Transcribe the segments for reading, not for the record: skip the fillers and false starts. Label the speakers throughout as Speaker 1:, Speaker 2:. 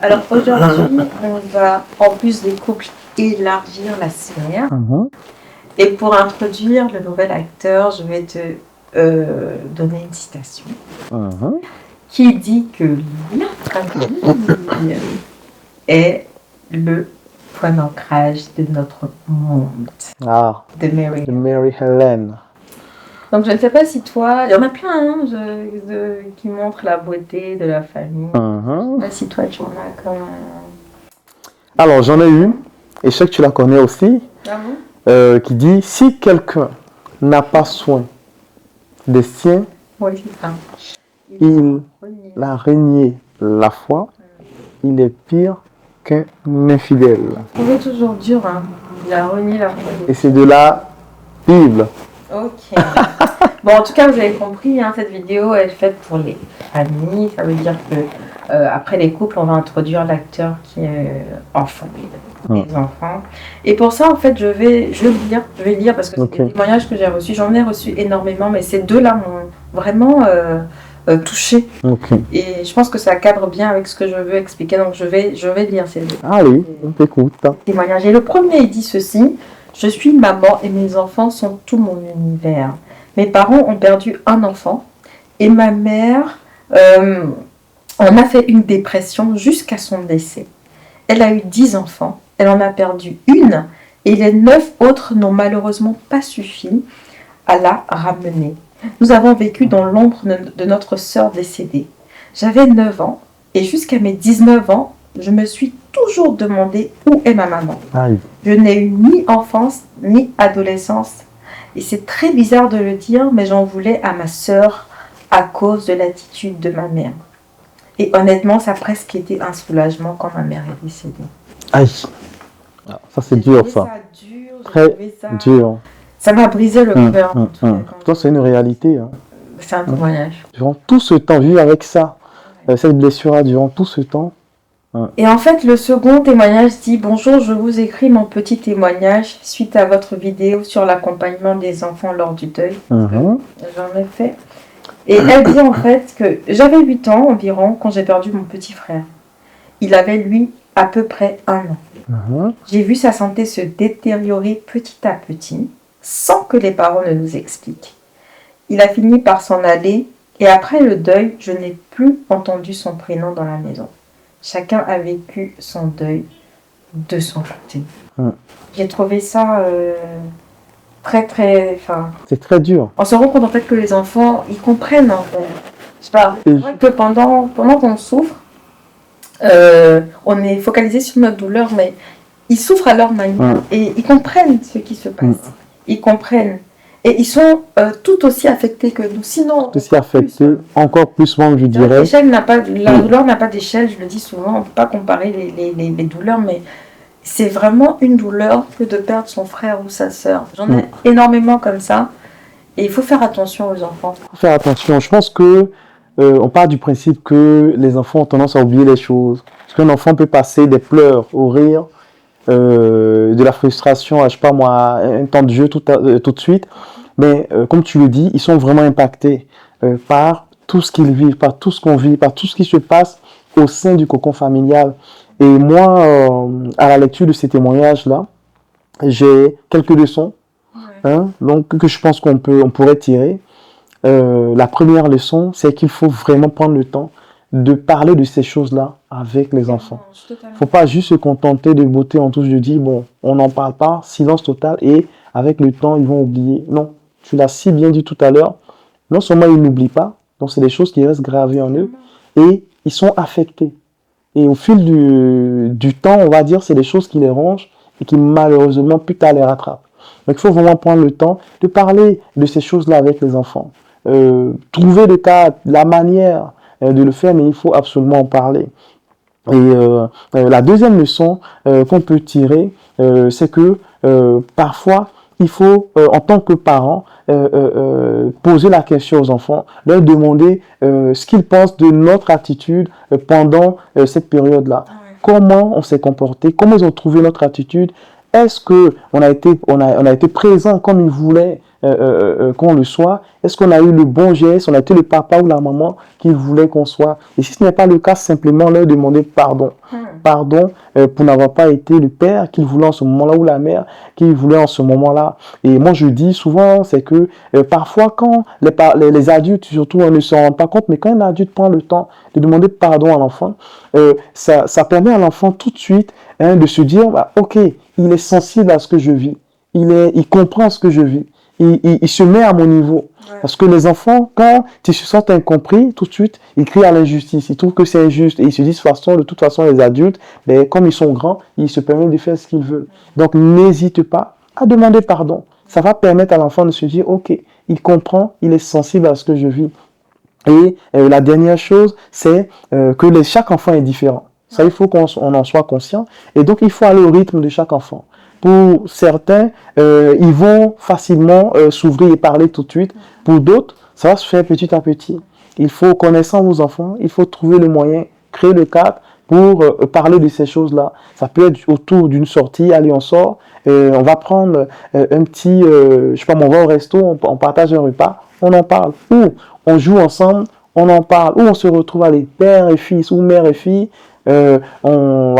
Speaker 1: Alors aujourd'hui, on va, en plus des couples, élargir la série. Et pour introduire le nouvel acteur, je vais te donner une citation qui dit que la famille est le point d'ancrage de notre monde.
Speaker 2: Ah,
Speaker 1: De Mary.
Speaker 2: de Mary Helen.
Speaker 1: Donc je ne sais pas si toi, il y en a plein hein, qui montrent la beauté de la famille. Je ne sais pas si toi tu en as comme...
Speaker 2: Alors j'en ai une, et je sais que tu la connais aussi, qui dit « Si quelqu'un n'a pas soin des siens,
Speaker 1: Oui, c'est ça.
Speaker 2: il a renié la foi, il est pire qu'un infidèle. »
Speaker 1: On est toujours dur, hein. Il a renié la foi.
Speaker 2: Et c'est de la Bible.
Speaker 1: Ok. Bon, en tout cas, vous avez compris, hein, cette vidéo est faite pour les familles. Ça veut dire que après les couples, on va introduire l'acteur qui est enfant, les enfants. Et pour ça, en fait, je vais lire parce que c'est des témoignages que j'ai reçus. J'en ai reçu énormément, mais ces deux-là m'ont vraiment touchée. Et je pense que ça cadre bien avec ce que je veux expliquer. Donc, je vais lire ces deux.
Speaker 2: Allez, on t'écoute.
Speaker 1: Témoignages. Et le premier, il dit ceci. Je suis maman et mes enfants sont tout mon univers. Mes parents ont perdu un enfant et ma mère en a fait une dépression jusqu'à son décès. Elle a eu 10 enfants, elle en a perdu une et les 9 autres n'ont malheureusement pas suffi à la ramener. Nous avons vécu dans l'ombre de notre sœur décédée. J'avais 9 ans et jusqu'à mes 19 ans, je me suis toujours demandé où est ma maman. Je n'ai eu ni enfance ni adolescence. Et c'est très bizarre de le dire, mais j'en voulais à ma sœur à cause de l'attitude de ma mère. Et honnêtement, ça a presque été un soulagement quand ma mère est décédée.
Speaker 2: Aïe, ça c'est dur ça. Très dur.
Speaker 1: Ça m'a brisé le cœur.
Speaker 2: Pourtant c'est une réalité. Hein.
Speaker 1: C'est un témoignage.
Speaker 2: Durant tout ce temps, vivre avec ça, cette blessure-là, durant tout ce temps.
Speaker 1: Et en fait, le second témoignage dit « Bonjour, je vous écris mon petit témoignage suite à votre vidéo sur l'accompagnement des enfants lors du deuil. » J'en ai fait. Et elle dit en fait que j'avais 8 ans environ quand j'ai perdu mon petit frère. Il avait, lui, à peu près 1 an. J'ai vu sa santé se détériorer petit à petit, sans que les parents ne nous expliquent. Il a fini par s'en aller, et après le deuil, je n'ai plus entendu son prénom dans la maison. Chacun a vécu son deuil de son côté. J'ai trouvé ça très...
Speaker 2: C'est très dur.
Speaker 1: On se rend compte en fait que les enfants, ils comprennent en fait. Je sais pas, c'est vrai que pendant qu'on souffre, on est focalisé sur notre douleur, mais ils souffrent à leur manière et ils comprennent ce qui se passe. Ils comprennent. Et ils sont tout aussi affectés que nous. Sinon,
Speaker 2: aussi affectés, encore plus même, je dirais.
Speaker 1: La douleur n'a pas d'échelle, je le dis souvent, on ne peut pas comparer les douleurs, mais c'est vraiment une douleur que de perdre son frère ou sa sœur. J'en ai énormément comme ça, et il faut faire attention aux enfants.
Speaker 2: Il faut faire attention. Je pense que on part du principe que les enfants ont tendance à oublier les choses. Parce qu'un enfant peut passer des pleurs au rire, de la frustration, je sais pas moi, un temps de jeu tout de suite. Mais comme tu le dis, ils sont vraiment impactés par tout ce qu'ils vivent, par tout ce qu'on vit, par tout ce qui se passe au sein du cocon familial. Et moi, à la lecture de ces témoignages-là, j'ai quelques leçons donc, que je pense qu'on pourrait tirer. La première leçon, c'est qu'il faut vraiment prendre le temps de parler de ces choses-là avec les enfants. Il ne faut pas juste se contenter de beauté en touche de dire, bon, on n'en parle pas, silence total, et avec le temps, ils vont oublier. Non, tu l'as si bien dit tout à l'heure, non seulement ils n'oublient pas, donc c'est des choses qui restent gravées en eux, et ils sont affectés. Et au fil du temps, on va dire, c'est des choses qui les rongent, et qui malheureusement plus tard les rattrapent. Donc il faut vraiment prendre le temps de parler de ces choses-là avec les enfants. Trouver la manière de le faire, mais il faut absolument en parler. Et la deuxième leçon qu'on peut tirer, c'est que parfois, il faut, en tant que parent, poser la question aux enfants, leur demander ce qu'ils pensent de notre attitude pendant cette période-là. Comment on s'est comporté, comment ils ont trouvé notre attitude. Est-ce qu'on a été présent comme ils voulaient qu'on le soit? Est-ce qu'on a eu le bon geste? On a été le papa ou la maman qu'il voulait qu'on soit? Et si ce n'est pas le cas, simplement leur demander pardon. Pardon pour n'avoir pas été le père qu'il voulait en ce moment-là ou la mère qu'il voulait en ce moment-là. Et moi, je dis souvent, c'est que parfois, quand les adultes, surtout, on ne se rend pas compte, mais quand un adulte prend le temps de demander pardon à l'enfant, ça permet à l'enfant tout de suite de se dire, bah, ok, il est sensible à ce que je vis. Il comprend ce que je vis. Il se met à mon niveau. Ouais. Parce que les enfants, quand ils se sentent incompris, tout de suite, ils crient à l'injustice. Ils trouvent que c'est injuste. Et ils se disent, de toute façon, les adultes, ben, comme ils sont grands, ils se permettent de faire ce qu'ils veulent. Donc, n'hésite pas à demander pardon. Ça va permettre à l'enfant de se dire, ok, il comprend, il est sensible à ce que je vis. Et la dernière chose, c'est que chaque enfant est différent. Ça, il faut qu'on en soit conscient. Et donc, il faut aller au rythme de chaque enfant. Pour certains, ils vont facilement s'ouvrir et parler tout de suite. Pour d'autres, ça va se faire petit à petit. Il faut, connaissant vos enfants, il faut trouver le moyen, créer le cadre pour parler de ces choses-là. Ça peut être autour d'une sortie, allez, on sort, on va prendre un petit, je sais pas, on va au resto, on partage un repas, on en parle. Ou on joue ensemble, on en parle. Ou on se retrouve, allez, père et fils ou mère et fille, on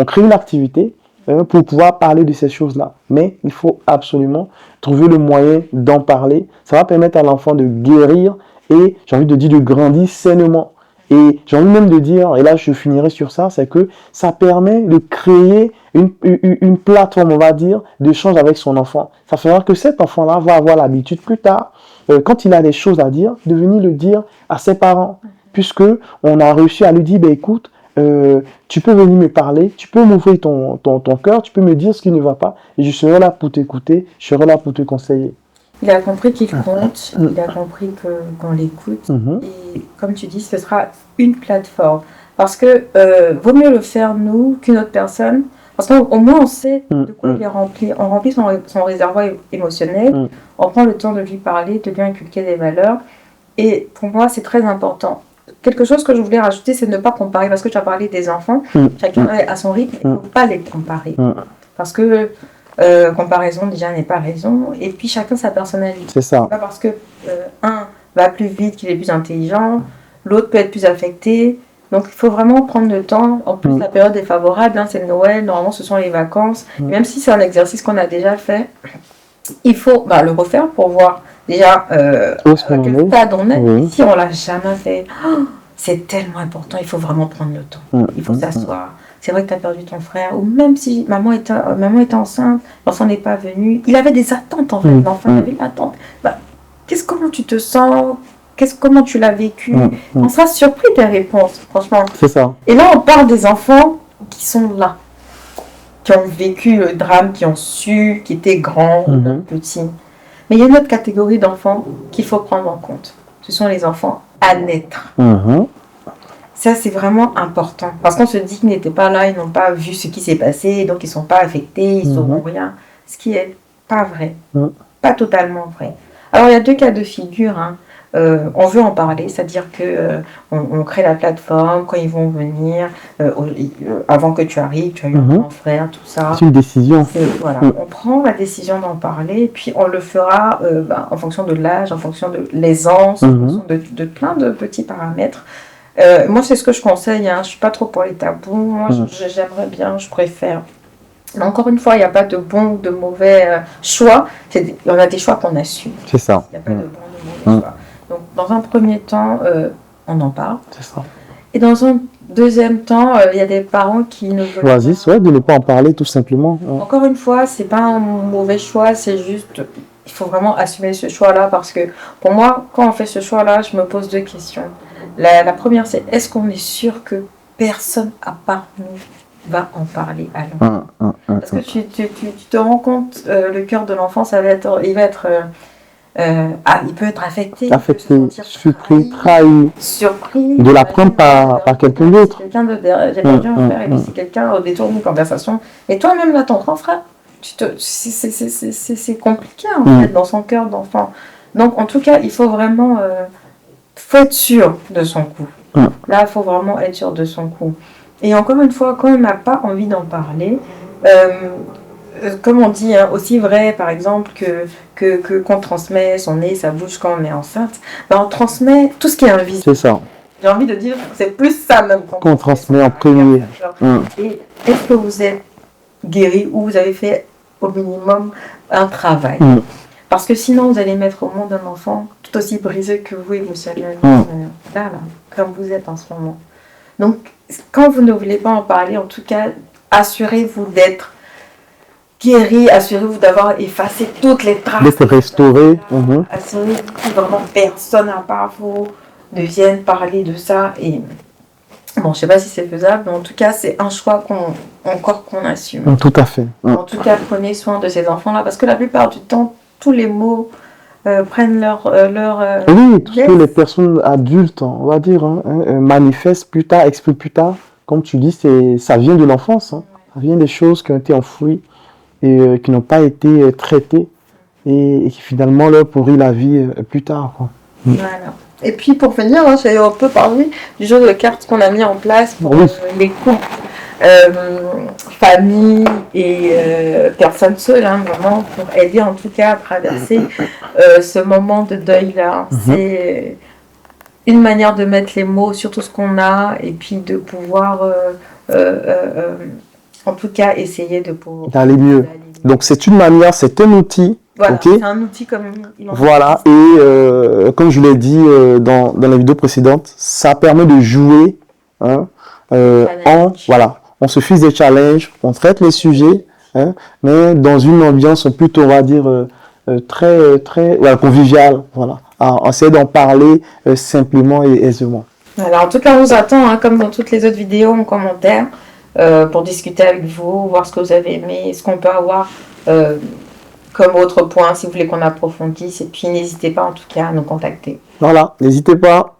Speaker 2: crée une activité pour pouvoir parler de ces choses-là. Mais il faut absolument trouver le moyen d'en parler. Ça va permettre à l'enfant de guérir et, j'ai envie de dire, de grandir sainement. Et j'ai envie même de dire, et là je finirai sur ça, c'est que ça permet de créer une plateforme, on va dire, d'échange avec son enfant. Ça fera que cet enfant-là va avoir l'habitude plus tard, quand il a des choses à dire, de venir le dire à ses parents. Puisque on a réussi à lui dire, ben, écoute, tu peux venir me parler, tu peux m'ouvrir ton cœur, tu peux me dire ce qui ne va pas, et je serai là pour t'écouter, je serai là pour te conseiller.
Speaker 1: Il a compris qu'il compte, il a compris qu'on l'écoute, et comme tu dis, ce sera une plateforme. Parce que vaut mieux le faire nous qu'une autre personne, parce qu'au moins on sait de quoi il est rempli. On remplit son réservoir émotionnel, on prend le temps de lui parler, de lui inculquer des valeurs, et pour moi c'est très important. Quelque chose que je voulais rajouter, c'est de ne pas comparer, parce que tu as parlé des enfants, chacun est à son rythme, il ne faut pas les comparer. Parce que comparaison déjà n'est pas raison, et puis chacun sa personnalité.
Speaker 2: C'est ça.
Speaker 1: C'est pas parce que un va plus vite qu'il est plus intelligent, l'autre peut être plus affecté. Donc il faut vraiment prendre le temps. En plus, la période est favorable, c'est le Noël, normalement ce sont les vacances. Et même si c'est un exercice qu'on a déjà fait, il faut le refaire pour voir déjà quel stade on est. Si on l'a jamais fait, c'est tellement important, il faut vraiment prendre le temps. Il faut s'asseoir. C'est vrai que tu as perdu ton frère, ou même si maman était enceinte, l'enfant n'est pas venu. Il avait des attentes en fait, l'enfant avait une attente. Comment tu te sens? Comment tu l'as vécu? On sera surpris des réponses, franchement.
Speaker 2: C'est ça.
Speaker 1: Et là, on parle des enfants qui sont là, qui ont vécu le drame, qui ont su, qui étaient grands, petits. Mais il y a une autre catégorie d'enfants qu'il faut prendre en compte. Ce sont les enfants à naître. Ça, c'est vraiment important. Parce qu'on se dit qu'ils n'étaient pas là, ils n'ont pas vu ce qui s'est passé, donc ils ne sont pas affectés, ils ne sauront rien. Ce qui n'est pas vrai. Pas totalement vrai. Alors, il y a deux cas de figure. On veut en parler, c'est-à-dire qu'on crée la plateforme, quand ils vont venir, avant que tu arrives, tu as eu un grand frère, tout ça.
Speaker 2: C'est une décision.
Speaker 1: Voilà. On prend la décision d'en parler, et puis on le fera en fonction de l'âge, en fonction de l'aisance, en fonction de plein de petits paramètres. Moi, c'est ce que je conseille, je ne suis pas trop pour les tabous, moi j'aimerais bien, je préfère. Mais encore une fois, il n'y a pas de bon ou de mauvais choix, on a des choix qu'on assume.
Speaker 2: C'est ça.
Speaker 1: Il n'y a pas de bon ou de mauvais choix. Donc, dans un premier temps, on en parle.
Speaker 2: C'est ça.
Speaker 1: Et dans un deuxième temps, il y a des parents qui ne veulent
Speaker 2: choisissent de ne pas en parler tout simplement.
Speaker 1: Encore une fois, c'est pas un mauvais choix, c'est juste, il faut vraiment assumer ce choix-là, parce que pour moi, quand on fait ce choix-là, je me pose deux questions. La première, c'est est-ce qu'on est sûr que personne à part nous va en parler à l'enfant? Parce que tu te rends compte, le cœur de l'enfant, il peut être affecté,
Speaker 2: surpris, trahi, de l'apprendre par quelqu'un d'autre.
Speaker 1: J'ai perdu un frère, et puis c'est quelqu'un au détour d'une conversation. Et toi-même, là, ton grand frère, c'est compliqué en fait, dans son cœur d'enfant. Donc, en tout cas, il faut vraiment faut être sûr de son coup. Là, il faut vraiment être sûr de son coup. Et encore une fois, quand on n'a pas envie d'en parler, comme on dit, hein, aussi vrai, par exemple, qu'on transmet son nez, sa bouche quand on est enceinte, ben, on transmet tout ce qui est invisible.
Speaker 2: C'est ça.
Speaker 1: J'ai envie de dire que c'est plus ça même
Speaker 2: Qu'on transmet en premier.
Speaker 1: Et est-ce que vous êtes guéri ou vous avez fait au minimum un travail? Parce que sinon, vous allez mettre au monde un enfant tout aussi brisé que vous et vous savez là, comme vous êtes en ce moment. Donc, quand vous ne voulez pas en parler, en tout cas, assurez-vous d'être guéri, assurez-vous d'avoir effacé toutes les traces.
Speaker 2: D'être restauré.
Speaker 1: Assurez-vous que vraiment personne à part vous ne vienne parler de ça. Et bon, je ne sais pas si c'est faisable, mais en tout cas, c'est un choix qu'on assume.
Speaker 2: Tout à fait.
Speaker 1: En tout cas, prenez soin de ces enfants-là, parce que la plupart du temps, tous les mots prennent
Speaker 2: oui, tout ce que les personnes adultes, on va dire, manifestent plus tard, expriment plus tard, comme tu dis, ça vient de l'enfance. Ça vient des choses qui ont été enfouies et qui n'ont pas été traitées et qui finalement leur pourrit la vie plus tard. Quoi.
Speaker 1: Voilà. Et puis pour finir, j'ai un peu parlé du jeu de cartes qu'on a mis en place pour les couples, famille et personnes seules, vraiment pour aider en tout cas à traverser ce moment de deuil-là. C'est une manière de mettre les mots sur tout ce qu'on a et puis de pouvoir en tout cas essayer
Speaker 2: d'aller mieux. Donc c'est une manière, c'est un outil.
Speaker 1: Voilà, c'est un outil comme
Speaker 2: voilà, et comme je l'ai dit dans la vidéo précédente, ça permet de jouer. On se fixe des challenges, on traite les sujets, mais dans une ambiance plutôt, on va dire, très conviviale. Voilà. On essaie d'en parler simplement et aisément.
Speaker 1: Alors, en tout cas, on vous attend, comme dans toutes les autres vidéos, en commentaire, pour discuter avec vous, voir ce que vous avez aimé, ce qu'on peut avoir comme autre point, si vous voulez qu'on approfondisse. Et puis, n'hésitez pas en tout cas à nous contacter.
Speaker 2: Voilà, n'hésitez pas.